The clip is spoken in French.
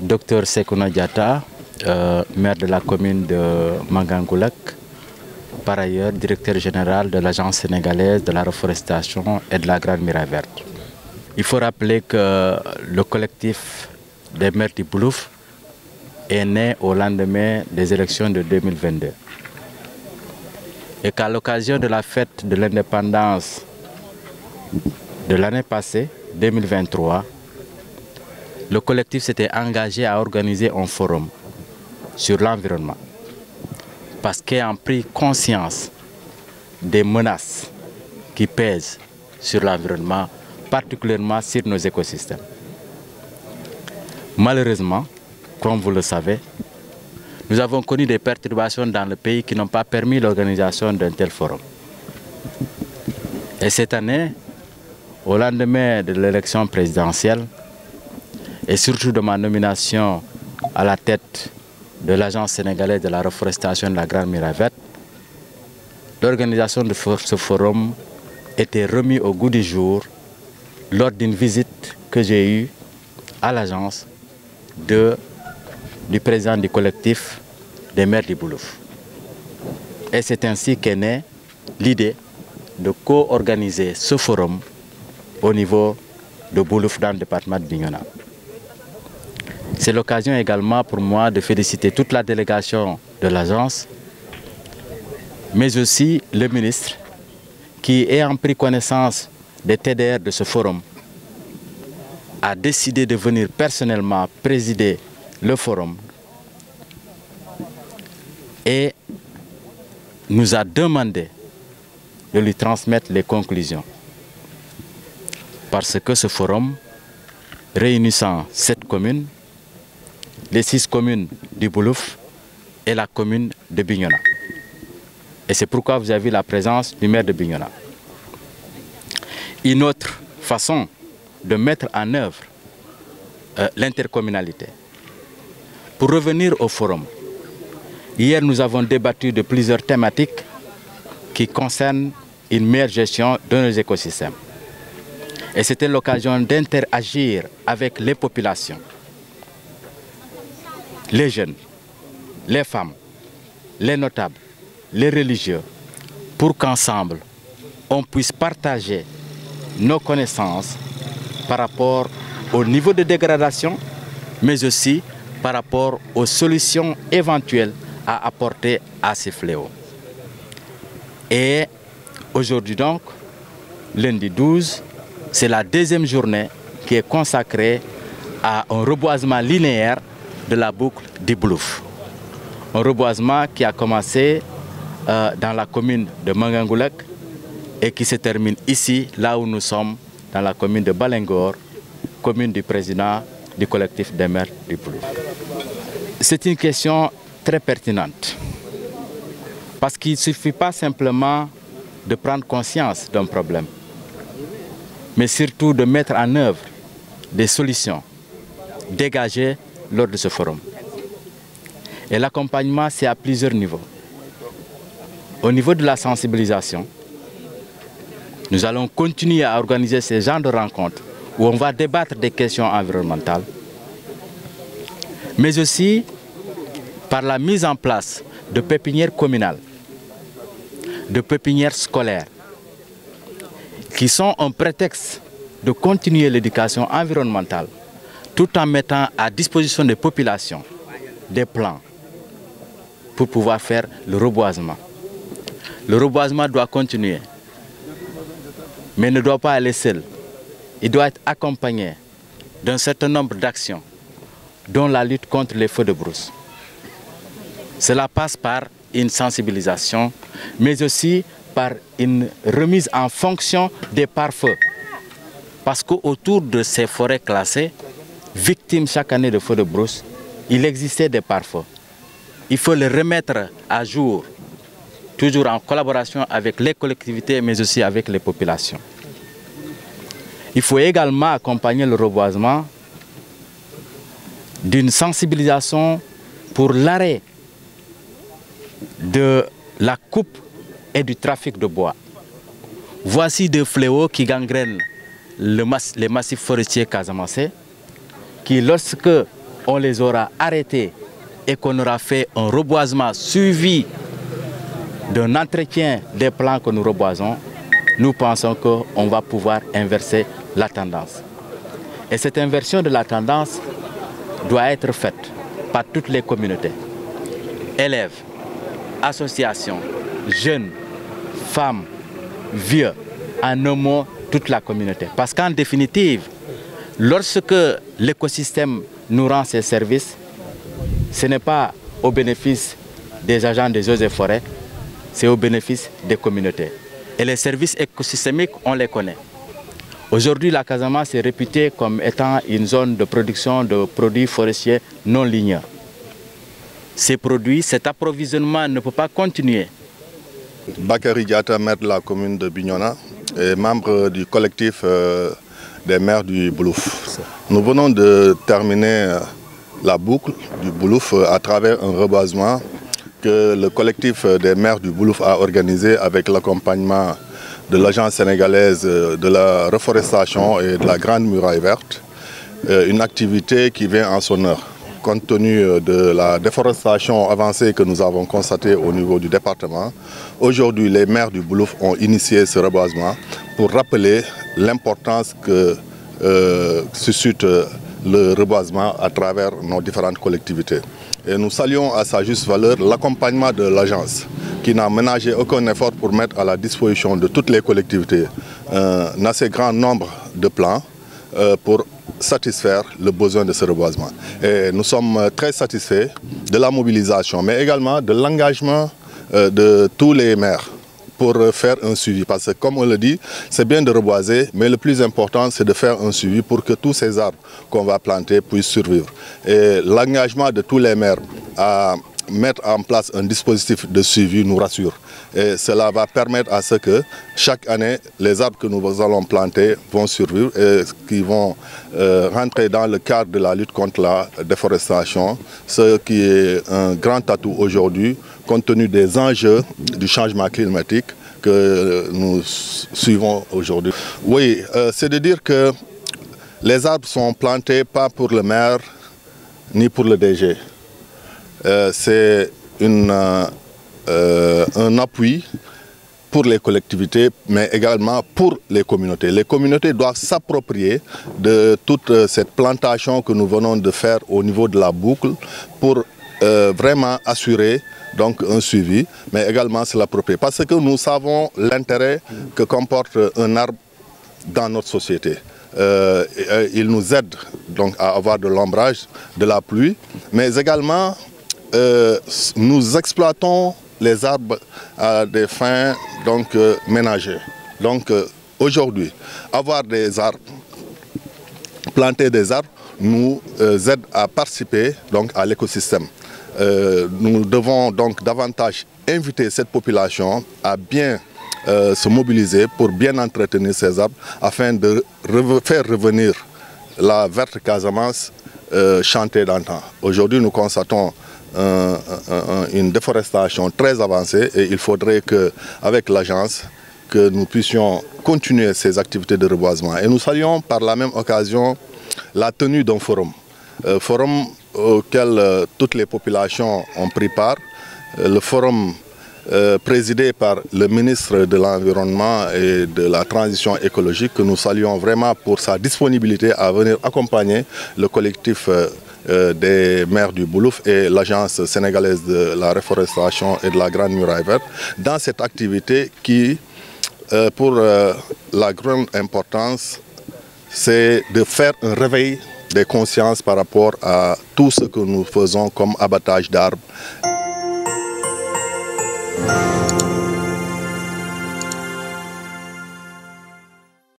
Docteur Sekouna Diatta, maire de la commune de Mangangoulak, par ailleurs directeur général de l'Agence sénégalaise de la reforestation et de la Grande Muraille Verte. Il faut rappeler que le collectif des maires du Boulouf est né au lendemain des élections de 2022. Et qu'à l'occasion de la fête de l'indépendance de l'année passée, 2023, le collectif s'était engagé à organiser un forum sur l'environnement parce qu'ayant pris conscience des menaces qui pèsent sur l'environnement, particulièrement sur nos écosystèmes. Malheureusement, comme vous le savez, nous avons connu des perturbations dans le pays qui n'ont pas permis l'organisation d'un tel forum. Et cette année, au lendemain de l'élection présidentielle, et surtout de ma nomination à la tête de l'Agence sénégalaise de la reforestation de la Grande Muraille Verte, l'organisation de ce forum était remise au goût du jour lors d'une visite que j'ai eue à l'agence du président du collectif des maires du Boulouf. Et c'est ainsi qu'est née l'idée de co-organiser ce forum au niveau de Boulouf dans le département de Bignona. C'est l'occasion également pour moi de féliciter toute la délégation de l'agence, mais aussi le ministre qui, ayant pris connaissance des TDR de ce forum, a décidé de venir personnellement présider le forum et nous a demandé de lui transmettre les conclusions. Parce que ce forum, réunissant 7 communes, les 6 communes du Boulouf et la commune de Bignona. Et c'est pourquoi vous avez vu la présence du maire de Bignona. Une autre façon de mettre en œuvre l'intercommunalité. Pour revenir au forum, hier nous avons débattu de plusieurs thématiques qui concernent une meilleure gestion de nos écosystèmes. Et c'était l'occasion d'interagir avec les populations, les jeunes, les femmes, les notables, les religieux, pour qu'ensemble, on puisse partager nos connaissances par rapport au niveau de dégradation, mais aussi par rapport aux solutions éventuelles à apporter à ces fléaux. Et aujourd'hui donc, lundi 12, c'est la deuxième journée qui est consacrée à un reboisement linéaire de la boucle du Boulouf. Un reboisement qui a commencé dans la commune de Mangangoulak et qui se termine ici, là où nous sommes, dans la commune de Balengor, commune du président du collectif des maires du Boulouf. C'est une question très pertinente parce qu'il ne suffit pas simplement de prendre conscience d'un problème, mais surtout de mettre en œuvre des solutions dégagées lors de ce forum. Et l'accompagnement, c'est à plusieurs niveaux. Au niveau de la sensibilisation, nous allons continuer à organiser ces genres de rencontres où on va débattre des questions environnementales, mais aussi par la mise en place de pépinières communales, de pépinières scolaires, qui sont un prétexte de continuer l'éducation environnementale, tout en mettant à disposition des populations des plans pour pouvoir faire le reboisement. Le reboisement doit continuer, mais ne doit pas aller seul. Il doit être accompagné d'un certain nombre d'actions, dont la lutte contre les feux de brousse. Cela passe par une sensibilisation, mais aussi par une remise en fonction des pare-feux. Parce qu'autour de ces forêts classées, victimes chaque année de feux de brousse, il existait des pare-feux. Il faut les remettre à jour, toujours en collaboration avec les collectivités, mais aussi avec les populations. Il faut également accompagner le reboisement d'une sensibilisation pour l'arrêt de la coupe et du trafic de bois. Voici des fléaux qui gangrènent les massifs forestiers casamançais, qui lorsque on les aura arrêtés et qu'on aura fait un reboisement suivi d'un entretien des plants que nous reboisons, nous pensons qu'on va pouvoir inverser la tendance. Et cette inversion de la tendance doit être faite par toutes les communautés, élèves, associations, jeunes, femmes, vieux, en un mot, toute la communauté. Parce qu'en définitive, lorsque l'écosystème nous rend ses services, ce n'est pas au bénéfice des agents des eaux et forêts, c'est au bénéfice des communautés. Et les services écosystémiques, on les connaît. Aujourd'hui, la Casamance est réputée comme étant une zone de production de produits forestiers non linéaires. Ces produits, cet approvisionnement ne peut pas continuer. Bakary Diatta, maire de la commune de Bignona et membre du collectif des maires du Boulouf. Nous venons de terminer la boucle du Boulouf à travers un reboisement que le collectif des maires du Boulouf a organisé avec l'accompagnement de l'Agence sénégalaise de la reforestation et de la Grande Muraille Verte, une activité qui vient en son heure. Compte tenu de la déforestation avancée que nous avons constatée au niveau du département, aujourd'hui les maires du Boulouf ont initié ce reboisement pour rappeler l'importance que suscite le reboisement à travers nos différentes collectivités. Et nous saluons à sa juste valeur l'accompagnement de l'agence qui n'a ménagé aucun effort pour mettre à la disposition de toutes les collectivités un assez grand nombre de plans pour satisfaire le besoin de ce reboisement. Et nous sommes très satisfaits de la mobilisation, mais également de l'engagement de tous les maires pour faire un suivi. Parce que comme on le dit, c'est bien de reboiser, mais le plus important, c'est de faire un suivi pour que tous ces arbres qu'on va planter puissent survivre. Et l'engagement de tous les maires à mettre en place un dispositif de suivi nous rassure. Et cela va permettre à ce que chaque année, les arbres que nous allons planter vont survivre et qui vont rentrer dans le cadre de la lutte contre la déforestation, ce qui est un grand atout aujourd'hui compte tenu des enjeux du changement climatique que nous suivons aujourd'hui. Oui, c'est de dire que les arbres sont plantés pas pour le maire ni pour le DG. C'est un appui pour les collectivités, mais également pour les communautés. Les communautés doivent s'approprier de toute cette plantation que nous venons de faire au niveau de la boucle pour vraiment assurer donc un suivi, mais également se l'approprier. Parce que nous savons l'intérêt que comporte un arbre dans notre société. Il nous aide donc à avoir de l'ombrage, de la pluie, mais également nous exploitons les arbres à des fins donc, ménagères. Donc aujourd'hui, avoir des arbres, planter des arbres, nous aide à participer donc, à l'écosystème. Nous devons donc davantage inviter cette population à bien se mobiliser pour bien entretenir ces arbres afin de faire revenir la verte Casamance chantée d'antan. Aujourd'hui, nous constatons une déforestation très avancée et il faudrait qu'avec l'agence, que nous puissions continuer ces activités de reboisement. Et nous saluons par la même occasion la tenue d'un forum. Forum auquel toutes les populations ont pris part. Le forum présidé par le ministre de l'Environnement et de la Transition écologique, que nous saluons vraiment pour sa disponibilité à venir accompagner le collectif des maires du Boulouf et l'Agence sénégalaise de la reforestation et de la Grande Muraille Verte dans cette activité qui, pour la grande importance, c'est de faire un réveil des consciences par rapport à tout ce que nous faisons comme abattage d'arbres